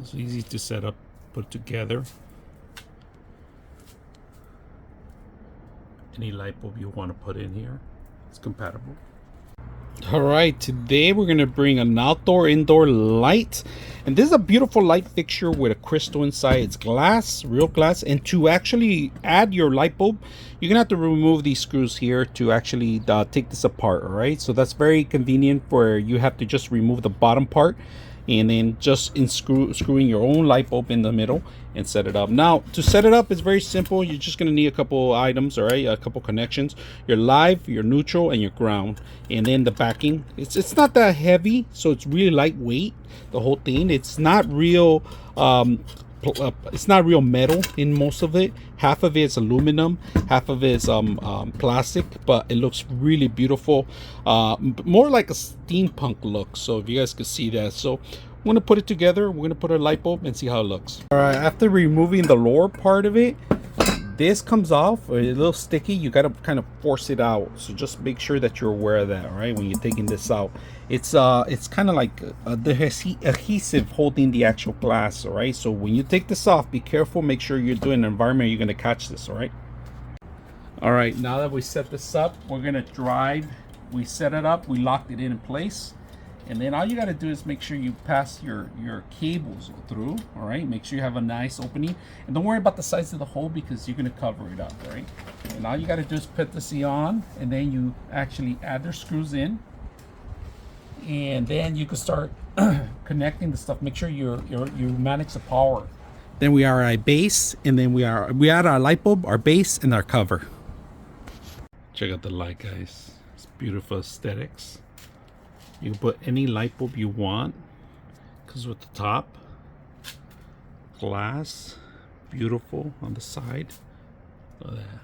It's easy to set up, put together. Any light bulb you want to put in here, it's compatible. All right, today we're going to bring an outdoor indoor light, and this is a beautiful light fixture with a crystal inside. It's glass, real glass, and to actually add your light bulb, you're gonna have to remove these screws here to actually take this apart. All right, so that's very convenient, where you have to just remove the bottom part and then just screwing your own light bulb in the middle and set it up. Now, to set it up, it's very simple. You're just gonna need a couple items, all right, a couple connections, your live, your neutral, and your ground, and then the backing. It's not that heavy, so it's really lightweight, the whole thing. It's not real metal in most of it. Half of it's aluminum, half of it's plastic, but it looks really beautiful, more like a steampunk look. So if you guys could see that, so I'm gonna put it together. We're gonna put a light bulb and see how it looks. All right, after removing the lower part of it, this comes off a little sticky. You gotta kind of force it out, so just make sure that you're aware of that. All right, when you're taking this out, it's kind of like the adhesive holding the actual glass. All right, so when you take this off, be careful, make sure you're doing an environment you're gonna catch this. All right, now that we set this up, we're gonna drive. We set it up, we locked it in place, and then all you got to do is make sure you pass your cables through. All right, make sure you have a nice opening, and don't worry about the size of the hole because you're going to cover it up. Right, and all you got to do is put this on, and then you actually add their screws in, and then you can start connecting the stuff. Make sure you manage the power. Then we are our base, and then we add our light bulb, our base, and our cover. Check out the light, guys. It's beautiful aesthetics. You can put any light bulb you want, because with the top glass, beautiful on the side. Look at that.